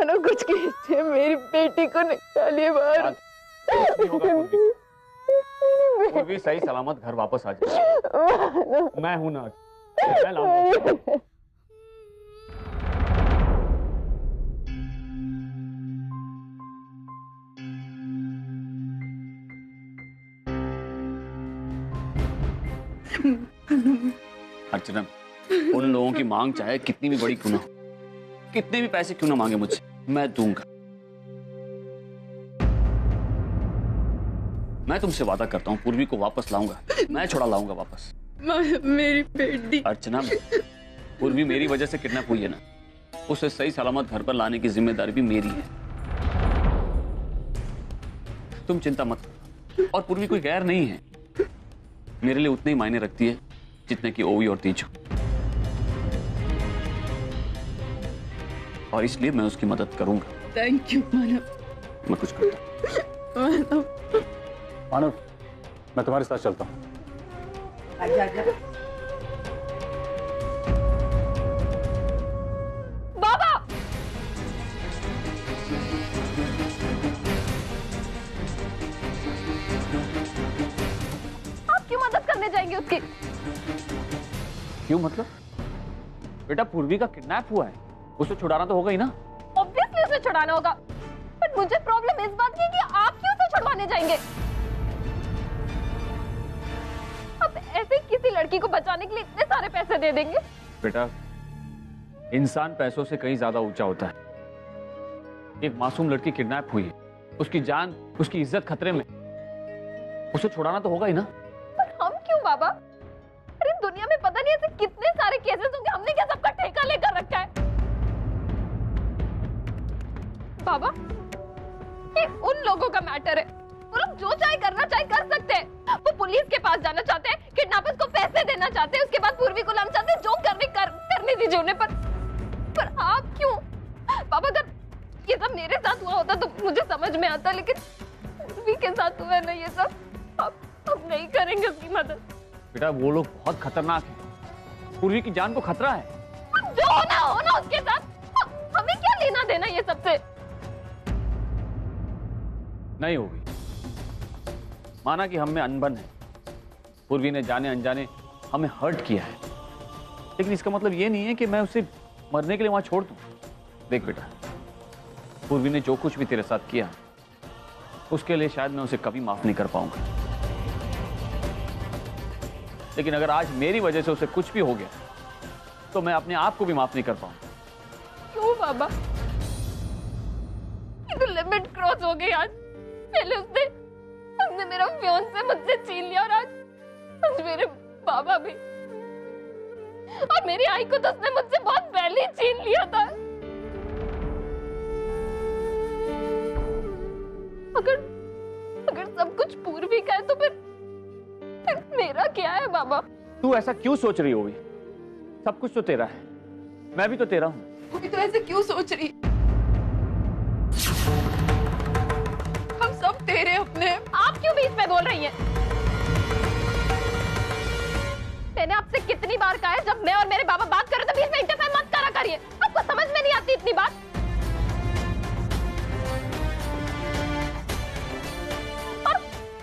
मानो कुछ कीजिए, मेरी बेटी को निकालिए बाहर। पूर्वी सही सलामत घर वापस आ जाए। मैं हूं ना, मैं लाऊंगा। अर्चना, उन लोगों की मांग चाहे कितनी भी बड़ी क्यों ना हो, कितने भी पैसे क्यों ना मांगे मुझसे, मैं दूंगा। मैं तुमसे वादा करता हूँ पूर्वी को वापस लाऊंगा, मैं छुड़ा लाऊंगा वापस। मेरी बेटी। अर्चना, पूर्वी मेरी वजह से किडनैप हुई है ना, उसे सही सलामत घर पर लाने की जिम्मेदारी भी मेरी है। तुम चिंता मत करो, और पूर्वी कोई गैर नहीं है, मेरे लिए उतने ही मायने रखती है जितने की ओवी और तीजू, और इसलिए मैं उसकी मदद करूंगा। थैंक यू मानव। मैं कुछ करता हूं। मानव, मैं तुम्हारे साथ चलता हूं। बाबा, आप क्यों मदद करने जाएंगे उसकी? क्यों मतलब? बेटा, पूर्वी का किडनैप हुआ है, उसे छुड़ाना तो होगा ही ना। ऑब्वियसली उसे छुड़ाना होगा, बट मुझे प्रॉब्लम इस बात की है कि आप क्यों उसे छुड़वाने जाएंगे? आप ऐसे किसी लड़की को बचाने के लिए इतने सारे पैसे दे देंगे? बेटा, इंसान पैसों से कहीं ज्यादा ऊंचा होता है। एक मासूम लड़की किडनैप हुई है, उसकी जान, उसकी इज्जत खतरे में, उसे छुड़ाना तो होगा ही ना। पर हम क्यों बाबा? अरे दुनिया में पता नहीं ऐसे कितने सारे केसेस होंगे, हमने क्या सबका ठेका लेकर रखा है? बाबा, ये उन लोगों का मैटर है, वो लोग जो चाहे करना चाहे कर सकते हैं। वो पुलिस के पास जाना चाहते हैं, किडनैपर्स को पैसे देना चाहते हैं, उसके बाद पूर्वी को लाना चाहते हैं, जो करने दीजिए उन्हें। पर आप क्यों? बाबा, अगर ये सब मेरे साथ हुआ होता तो मुझे समझ में आता, लेकिन पूर्वी के साथ हुआ ना ये सब, आप नहीं करेंगे उसकी मदद। बेटा, वो लोग बहुत खतरनाक हैं, पूर्वी की जान को खतरा है। जो हो ना उसके साथ, हमें क्या लेना देना ये सबसे? नहीं होगी। माना कि हम में अनबन है, पूर्वी ने जाने अनजाने हमें हर्ट किया है, लेकिन इसका मतलब ये नहीं है कि मैं उसे मरने के लिए वहां छोड़ दूं। देख बेटा, पूर्वी ने जो कुछ भी तेरे साथ किया, उसके लिए शायद मैं उसे कभी माफ नहीं कर पाऊंगा, लेकिन अगर आज मेरी वजह से उसे कुछ भी हो गया तो मैं अपने आप को भी माफ नहीं कर पाऊंगा। क्यों बाबा? ये तो लिमिट क्रॉस हो गई। आज पहले उसने मेरा फियांसे मुझसे छीन लिया, और आज मेरे बाबा भी, और मेरी आई को तो उसने मुझसे बहुत पहले छीन लिया था। अगर सब कुछ पूर्वी का है तो फिर मेरा क्या है बाबा? तू ऐसा क्यों सोच रही होगी? सब कुछ तो तेरा है, मैं भी तो तेरा हूं। वो भी तो ऐसे क्यों सोच रही? हम सब तेरे अपने। आप क्यों बीच में बोल रही हैं? मैंने आपसे कितनी बार कहा है, जब मैं और मेरे बाबा बात करें तो बीच में इंटरफेयर मत करा करिए। आपको समझ में नहीं आती इतनी बात? और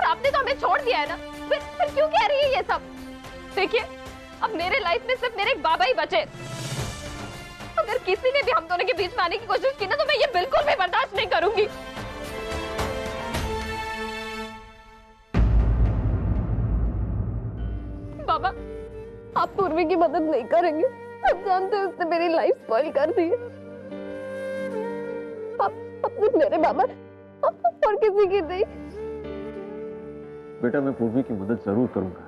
आपने तो हमें छोड़ दिया है ना, फिर क्यों कह रही है ये सब? देखिए, अब मेरे लाइफ में सिर्फ मेरे बाबा ही बचे। अगर किसी ने भी हम दोनों के बीच में आने की कोशिश की ना, तो मैं ये बिल्कुल भी बर्दाश्त नहीं करूंगी। बाबा, आप पूर्वी की मदद नहीं करेंगे। आप जानते हैं उसने मेरी लाइफ स्पॉइल कर दी है। आप सिर्फ मेरे बाबा और किसी की नहीं। बेटा, मैं पूर्वी की मदद जरूर करूंगा।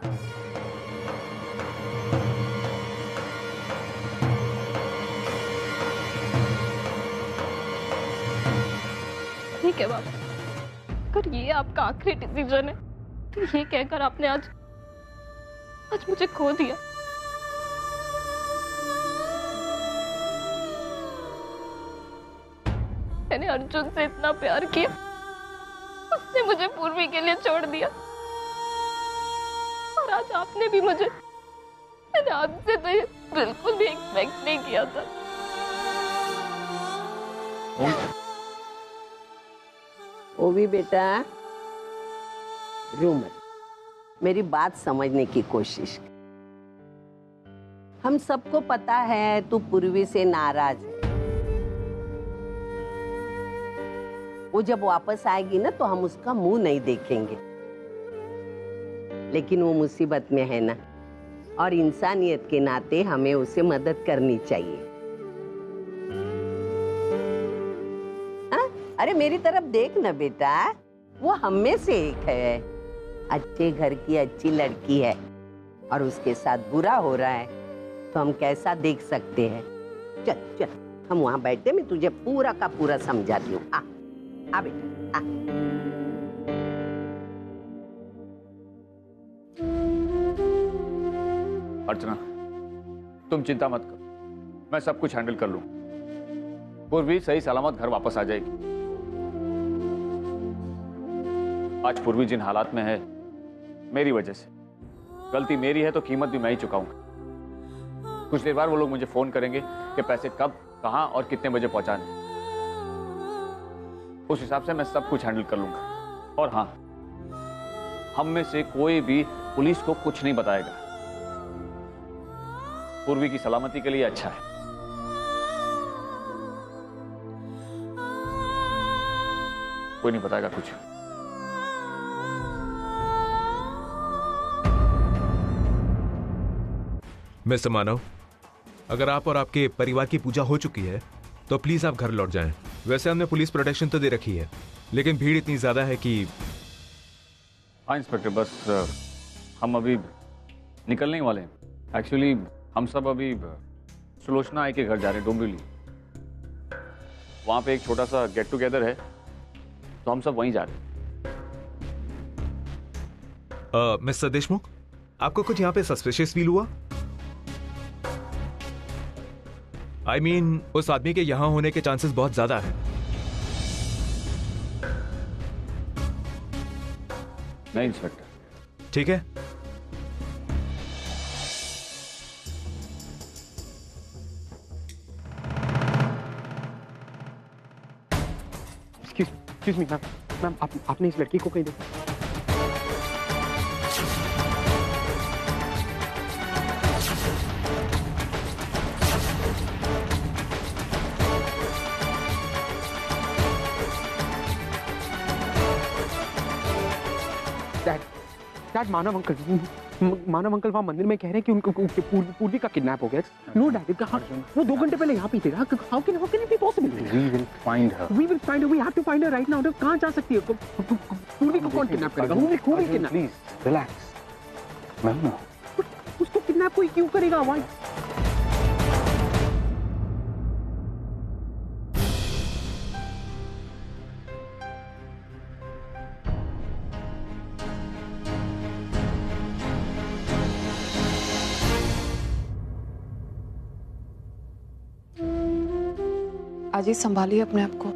ठीक है बाबा, अगर ये आपका आखिरी डिसीजन है तो ये कहकर आपने आज मुझे खो दिया। मैंने अर्जुन से इतना प्यार किया, उसने मुझे पूर्वी के लिए छोड़ दिया, और आज आपने भी मुझे। मैंने आपसे तो ये बिल्कुल भी एक्सपेक्ट नहीं किया था। वो भी बेटा रो मत, मेरी बात समझने की कोशिश कर। हम सबको पता है तू पूर्वी से नाराज है। वो जब वापस आएगी ना तो हम उसका मुंह नहीं देखेंगे, लेकिन वो मुसीबत में है ना, और इंसानियत के नाते हमें उसे मदद करनी चाहिए। हाँ? अरे मेरी तरफ देख ना बेटा, वो हम में से एक है, अच्छे घर की अच्छी लड़की है, और उसके साथ बुरा हो रहा है तो हम कैसा देख सकते हैं। चल चल हम वहां बैठे, मैं तुझे पूरा का पूरा समझाती हूँ। आ बेटा आ। अर्चना, तुम चिंता मत करो, मैं सब कुछ हैंडल कर लूं। पूर्वी सही सलामत घर वापस आ जाएगी। आज पूर्वी जिन हालात में है मेरी वजह से, गलती मेरी है तो कीमत भी मैं ही चुकाऊंगा। कुछ देर बाद वो लोग मुझे फोन करेंगे कि पैसे कब, कहां और कितने बजे पहुंचाने। उस हिसाब से मैं सब कुछ हैंडल कर लूंगा। और हां, हम में से कोई भी पुलिस को कुछ नहीं बताएगा। पूर्वी की सलामती के लिए अच्छा है। कोई नहीं बताएगा कुछ। मिस्टर मानव, अगर आप और आपके परिवार की पूजा हो चुकी है तो प्लीज आप घर लौट जाएं। वैसे हमने पुलिस प्रोटेक्शन तो दे रखी है, लेकिन भीड़ इतनी ज्यादा है कि। हाँ इंस्पेक्टर, बस हम अभी निकलने वाले हैं। एक्चुअली हम सब अभी सुलोचना आई के घर जा रहे हैं, डोंबिवली। वहां पे एक छोटा सा गेट टुगेदर है, तो हम सब वहीं जा रहे हैं। मिस्टर देशमुख, आपको कुछ यहाँ पे सस्पिशियस फील हुआ? I mean, उस आदमी के यहां होने के चांसेस बहुत ज्यादा है। नहीं इंस्पेक्टर। ठीक है, एक्सक्यूज मी मैम, आपने इस लड़की को कहीं देखा? डैड, मानव अंकल वहाँ मंदिर में कह रहे हैं कि उनको पूर्वी का किडनैप हो गया। नो डैड, वो 2 घंटे पहले यहाँ पे थे। How can it be possible? We will find her. We will find her. We have to find her right now. कहाँ जा सकती है? पूर्वी को कौन किडनैप करेगा? Who will kidnap? Please relax. Ma'am, उसको किडनैप कोई क्यों करेगा? Why? अजी संभालिए अपने आप को।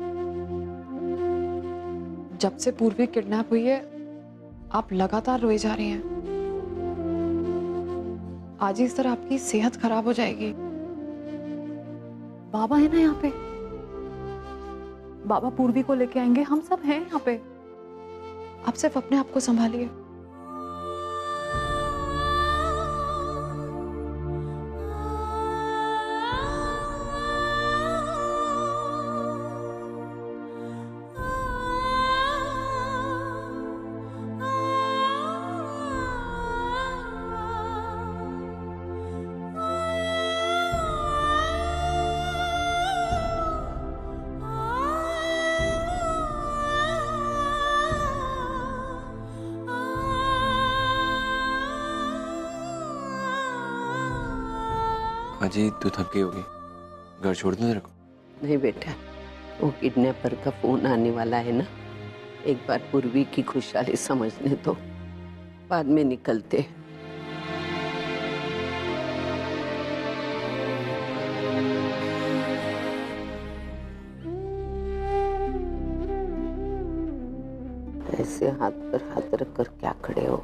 जब से पूर्वी किडनैप हुई है आप लगातार रोए जा रही हैं। आज इस तरह आपकी सेहत खराब हो जाएगी। बाबा है ना यहाँ पे, बाबा पूर्वी को लेके आएंगे, हम सब हैं यहाँ पे। आप सिर्फ अपने आप को संभालिए। अजी तू थक गई होगी, घर छोड़ दूं तेरे को? नहीं बेटा, वो किडनैपर का फोन आने वाला है ना, एक बार पूर्वी की खुशहाली समझने तो बाद में निकलते। ऐसे हाथ पर हाथ रखकर क्या खड़े हो?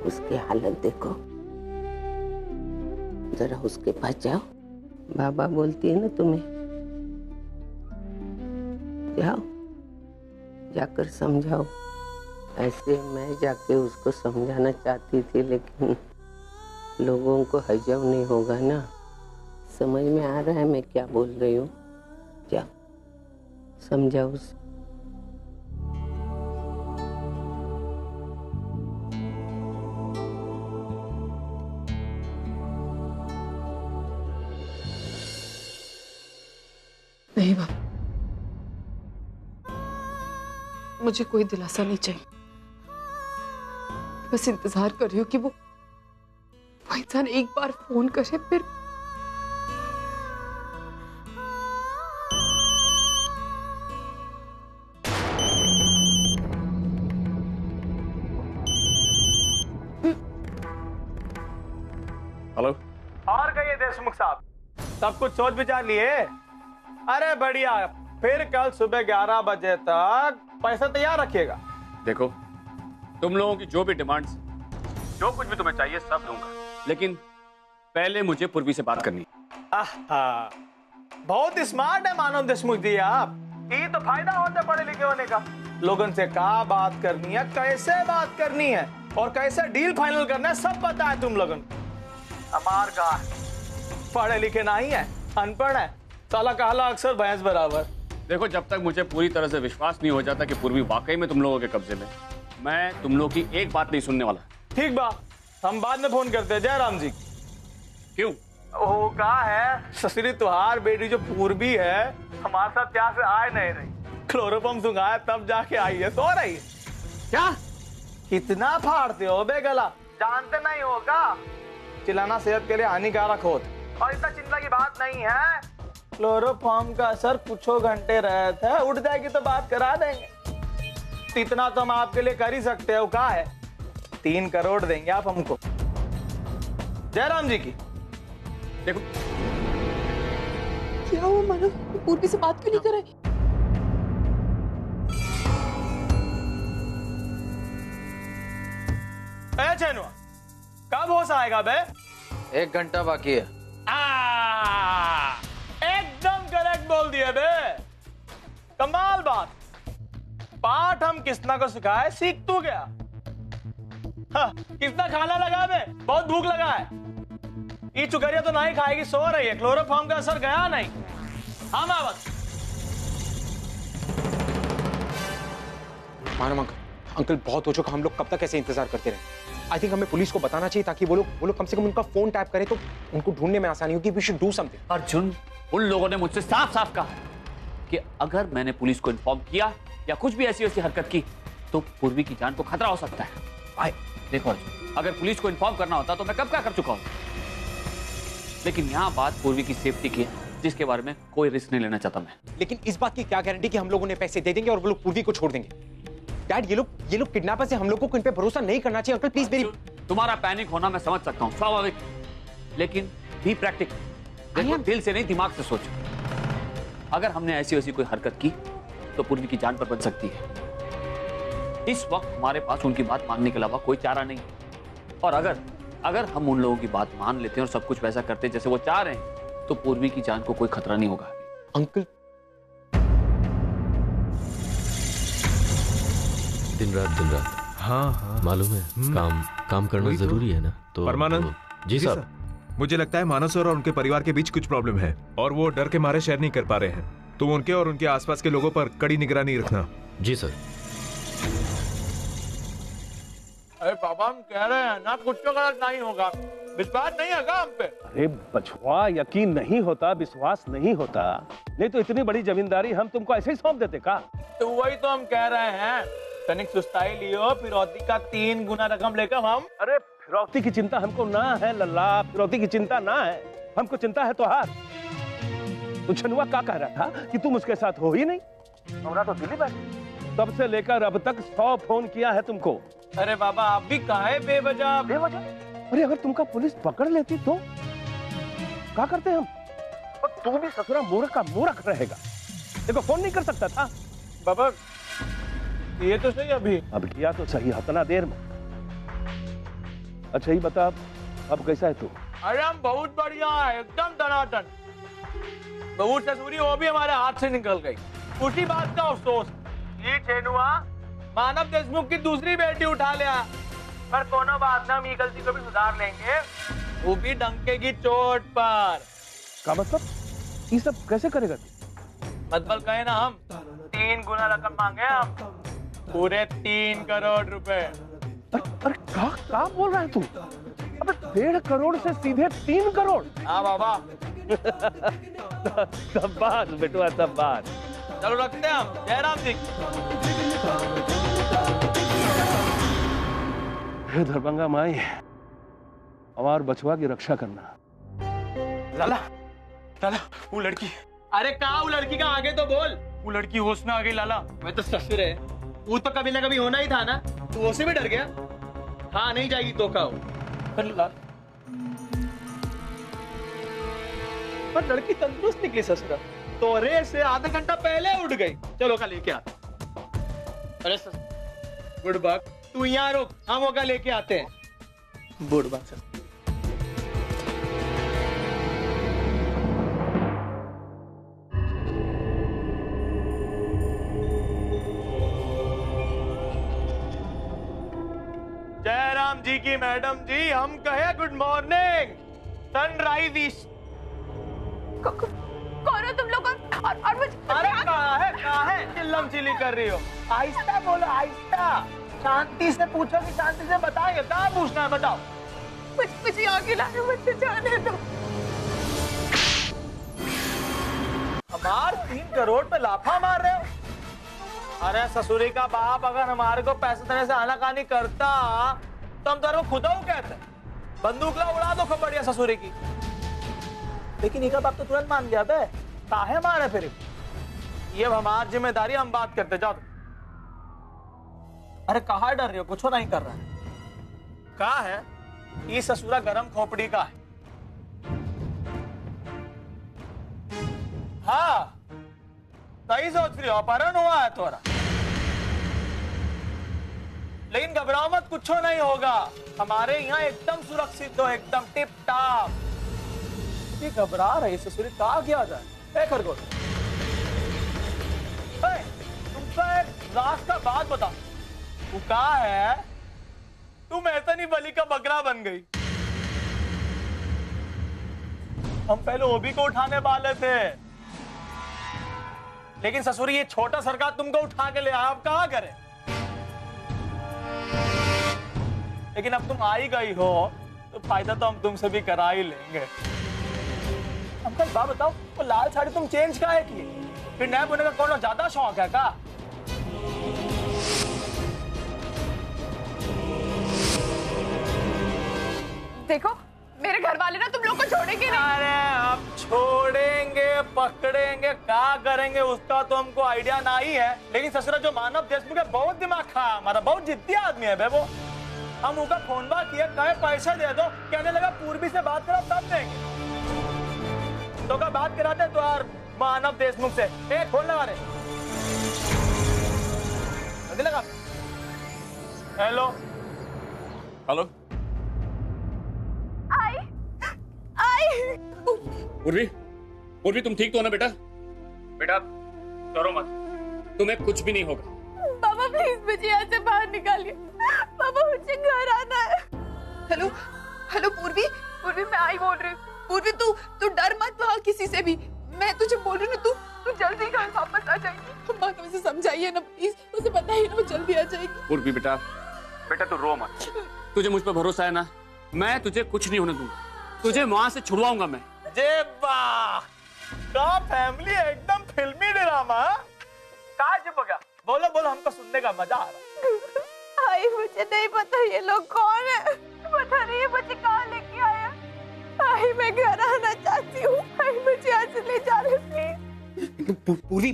उसकी हालत देखो, जरा उसके पास जाओ। बाबा बोलती है ना तुम्हें, जाओ, जाकर समझाओ। ऐसे मैं जाके उसको समझाना चाहती थी, लेकिन लोगों को हजम नहीं होगा ना। समझ में आ रहा है मैं क्या बोल रही हूँ? जाओ समझाओ उसे। नहीं बाबा, मुझे कोई दिलासा नहीं चाहिए। बस इंतजार कर रही हूँ कि वो इंसान एक बार फोन करे, फिर हेलो। और कहिए देशमुख साहब, सब कुछ सोच विचार लिए? अरे बढ़िया, फिर कल सुबह 11 बजे तक पैसा तैयार रखिएगा। देखो, तुम लोगों की जो भी डिमांड्स, जो कुछ भी तुम्हें चाहिए सब दूंगा, लेकिन पहले मुझे पूर्वी से बात करनी है। आहा, बहुत स्मार्ट है मानव देशमुख जी आप। ये तो फायदा होता है पढ़े लिखे होने का। लोगों से क्या बात करनी है, कैसे बात करनी है और कैसे डील फाइनल करना है, सब पता है तुम लोगों को। हमार का पढ़े लिखे नहीं है, अनपढ़ है, साला कहला अक्सर भैंस बराबर। देखो, जब तक मुझे पूरी तरह से विश्वास नहीं हो जाता कि पूर्वी वाकई में तुम लोगों के कब्जे में, मैं तुम लोगों की एक बात नहीं सुनने वाला। ठीक बा, हम बाद में फोन करते हैं जयराम जी। क्यों? वो कहा है ससुरी तुहार बेटी जो पूर्वी है हमारे साथ प्यार से आए नहीं रही, क्लोरोफॉर्म सुंघाया तब जाके आई है, सो रही है। क्या कितना फाड़ते हो बे गला, जानते नहीं होगा चिल्लाना सेहत के लिए हानिकारक होता, और इतना चिंता की बात नहीं है। क्लोरोफॉर्म का असर कुछ घंटे रहता है, उठ जाएगी तो बात करा देंगे। इतना तो हम आपके लिए कर ही सकते हो। क्या है, 3 करोड़ देंगे आप हमको जयराम जी की। देखो, क्या हुआ मानव, पूर्वी से बात क्यों नहीं कर रहे? चैनुआ, कब होश आएगा बे? 1 घंटा बाकी है। एकदम करेक्ट बोल दिए बे, कमाल बात। पाठ हम किसना को सिखाए, सीख तू गया। हाँ, किसना खाना लगा बे, बहुत भूख लगा है। ये चुकरिया तो नहीं खाएगी, सो रही है, क्लोरोफॉर्म का असर गया नहीं। हाँ मावत। मानव अंकल बहुत हो चुका, हम लोग कब तक ऐसे इंतजार करते रहे? आई थिंक हमें पुलिस को बताना चाहिए ताकि वो लोग कम से कम उनका फोन टैप करें तो उनको ढूंढने में आसानी होगी। We should do something. Arjun, उन लोगों ने मुझसे साफ साफ कहा है कि अगर मैंने पुलिस को इन्फॉर्म किया या कुछ भी ऐसी हरकत की तो पूर्वी की जान को खतरा हो सकता है। देखो अर्जुन, अगर पुलिस को इन्फॉर्म करना होता तो मैं कब क्या कर चुका हूं, लेकिन यहाँ बात पूर्वी की सेफ्टी की है, जिसके बारे में कोई रिस्क नहीं लेना चाहता मैं। लेकिन इस बात की क्या गारंटी कि हम लोग उन्हें पैसे दे देंगे और वो लोग पूर्वी को छोड़ देंगे? डैड, ये लोग किडनैपर्स हैं, हम लोगों को इन पे भरोसा नहीं करना चाहिए। अंकल प्लीज मेरी। तुम्हारा पैनिक होना मैं समझ सकता हूँ, स्वाभाविक, लेकिन बी प्रैक्टिकल। देखो, दिल से नहीं दिमाग से सोचो। अगर हमने ऐसी वैसी कोई हरकत की तो पूर्वी की जान पर बच सकती है। इस वक्त हमारे पास उनकी बात मानने के अलावा कोई चारा नहीं। और अगर हम उन लोगों की बात मान लेते हैं और सब कुछ वैसा करते जैसे वो चाह रहे हैं तो पूर्वी की जान को कोई खतरा नहीं होगा। अंकल दिन रात हाँ मालूम है, काम करना जरूरी है ना। तो परमानंद जी साहब, मुझे लगता है मानव सर और उनके परिवार के बीच कुछ प्रॉब्लम है और वो डर के मारे शेयर नहीं कर पा रहे हैं। तुम उनके और उनके आसपास के लोगों पर कड़ी निगरानी रखना। जी सर। अरे बाबा, हम कह रहे हैं ना, कुछ तो गलत नहीं होगा, विश्वास नहीं है हम पे। अरे बछवा, यकीन नहीं होता, विश्वास नहीं होता, नहीं तो इतनी बड़ी जमींदारी हम तुमको ऐसे ही सौंप देते का? तो वही तो हम कह रहे हैं, तनिक सुस्ताई लियो, फिरौती का 3 गुना रकम लेकर हम। अरे फिरौती की चिंता हमको ना है लल्ला, फिरौती की चिंता ना है, हमको चिंता है तोहार। तो छनुआ क्या कह रहा था कि तुम उसके साथ हो ही नहीं? हमरा तो दिल्ली बैठे, तब से लेकर अब तक 100 फोन किया है तुमको। अरे बाबा, आप भी काहे बेवजह? अरे अगर तुमका पुलिस पकड़ लेती तो क्या करते हम? और तू भी ससुरा मूर्ख का मूर्ख रहेगा। देखो, फोन नहीं कर सकता था बाबा, ये तो सही। अब किया तो सही, इतना देर में। अच्छा ही बता, अब कैसा है तू? अरे हम बहुत बढ़िया है, एकदम टनाटन। बहू ससुरी वो भी हमारे हाथ से निकल गई। उसी बात का अफसोस। ये छेनुआ मानव देशमुख की दूसरी बेटी उठा लिया, पर कोनो बात ना, हम ये गलती को भी सुधार लेंगे, वो भी डंके की चोट पर। का मतलब? ये सब कैसे करेगा? मतलब कहे ना, हम 3 गुना रकम मांगे, हम पूरे 3 करोड़ रुपए। अरे क्या बोल रहा है तू? अबे 1.5 करोड़ से सीधे 3 करोड़? हाँ बाबा। शाबाश बेटुआ, शाबाश। चलो रखते हैं हम। जयराम जी। हे दरभंगा माई, हमार बचवा की रक्षा करना। लाला, लाला, वो लड़की। अरे कहा वो लड़की का, आगे तो बोल। वो लड़की होश में आ गई लाला। मैं तो ससुर है, वो तो कभी ना कभी होना ही था ना। तू वो से भी डर गया? हाँ नहीं जाएगी तो का पर लड़की तंदुरुस्त निकली ससुरा, तोरे से आधा घंटा पहले उठ गई। चलो का लेके आ। अरे गुड बात, तू यहाँ रुक, हम होगा लेके आते हैं। गुड बात सर। जयराम जी की मैडम जी, हम कहे गुड मॉर्निंग। Sunrise east. कौन हो तुम लोग? और मुझे अरे कहाँ है चिल्लम चिल्ली कर रही हो? आहिस्ता बोलो, आहिस्ता। शांति से पूछो कि शांति से बताएंगे। कहाँ पूछना है बताओ। मुझे आगे लाने, मुझे जाने दो। हमार 3 करोड़ पे लाफा मार रहे हो? अरे ससुरी का बाप अगर हमारे को पैसे देने से आनाकानी करता तो हम तेरे को खुदा कहते, बंदूक ला उड़ा दो खूब बढ़िया ससुरी की। लेकिन इनका बाप तो तुरंत मान गया बे। काहे मारे फिर? ये हमारी जिम्मेदारी, हम बात करते। जाओ। अरे कहा डर रहे हो? कुछ नहीं कर रहा है। कहा है ये ससुरा गरम खोपड़ी का है। हाँ सही सोच रही हो, अपहरण हुआ है तोरा। लेकिन घबराओ मत, कुछ नहीं होगा। हमारे यहाँ एकदम सुरक्षित हो, एकदम टिप टाप। ये घबरा रही ससुरी, कहा गया जाए? खरगोश, तुमका एक राज का बात बताओ। तू कहा है तुम ऐतनी बलि का बकरा बन गई। हम पहले ओबी को उठाने वाले थे, लेकिन ससुरी ये छोटा सरकार तुमको उठा के ले आया। अब कहाँ करें? लेकिन अब तुम आई गई हो तो फायदा तो हम तुमसे भी करा ही लेंगे। हमको एक बात बताओ, वो लाल साड़ी तुम चेंज काहे की? फिर नया होने का कौन ज्यादा शौक है का? देखो मेरे घर वाले ना तुम लोग को छोड़ेंगे नहीं। अरे अब छोड़ेंगे, पकड़ेंगे, क्या करेंगे उसका तो हमको आइडिया ना ही है। लेकिन ससुरा जो मानव देशमुख है बहुत दिमाग खा, हमारा बहुत जिद्दी आदमी है वो। हम उनका फोन बा किया, कहे पैसे दे दो, कहने लगा पूर्वी से बात करो तब देंगे। तो क्या बात कराते तो यार मानव देशमुख से। एक फोन लगा रहे। लगा। Hello hello. पूर्वी तुम ठीक तो हो ना बेटा? बेटा डरो मत, तुम्हें कुछ भी नहीं होगा। पापा प्लीज मुझे यहाँ से बाहर निकालिए। पापा मुझे घर आना है। हेलो हेलो पूर्वी, पूर्वी मैं आई बोल रही हूँ। पूर्वी तू डर मत वहाँ किसी से भी। मैं तुझे बोल रही हूँ तू जल्दी घर वापस आ जाएगी। माँ को उसे समझाइए ना प्लीज, उसे बताइए ना वो जल्दी आ जाएगी। पूर्वी बेटा तू रो मत, तुझे मुझ पर भरोसा है ना? मैं तुझे कुछ नहीं होने दूंगा, तुझे वहां से छुड़वाऊंगा मैं। जे वाह, का फैमिली एकदम फिल्मी ड्रामा। कहाँ चुप हो गया? बोलो बोलो, हमको सुनने का मजा आ रहा। आई मुझे नहीं पता ये लोग कौन है, पता नहीं है मुझे कहाँ लेके आया। आई मैं घर आना चाहती हूँ, आई मुझे यहाँ से ले जा रहे प्लीज।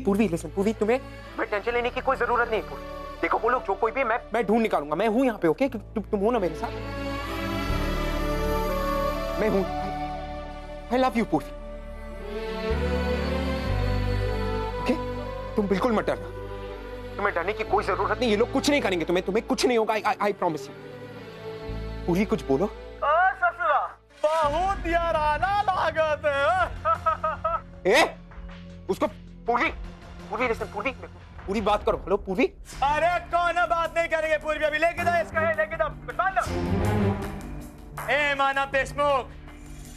पूर्वी लिसन, पूर्वी तुम्हें टेंशन लेने की कोई जरूरत नहीं। देखो वो लोग जो कोई भी, मैं ढूंढ निकालूंगा। मैं हूँ यहाँ पे, ओके? तुम हो ना मेरे साथ? मैं हूँ। I love you, पूर्वी। ओके? तुम बिल्कुल मत डरना, तुम्हें डरने की कोई जरूरत नहीं। ये लोग कुछ नहीं करेंगे तुम्हें कुछ नहीं होगा। I promise you। पूर्वी कुछ बोलो। ससुरा बहुत याराना लागत है। ए, उसको पूर्वी पूर्वी लिसन, पूर्वी पूरी बात करो। हेलो पूर्वी। अरे कौन बात नहीं करेंगे पूर्वी, अभी लेके दो इसका, लेके दो, बांध दो। ए मानव देशमुख,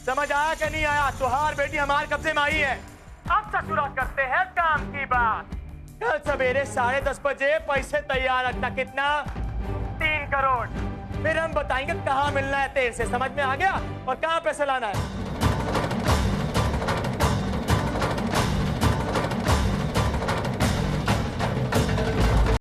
समझ आया कि नहीं आया? तुहार बेटी हमारे कब्जे में आई है। अब ससुरा करते हैं काम की बात। कल सवेरे 10:30 बजे पैसे तैयार रखना। कितना? 3 करोड़। फिर हम बताएंगे कहाँ मिलना है तेल से, समझ में आ गया? और कहाँ पैसे लाना है।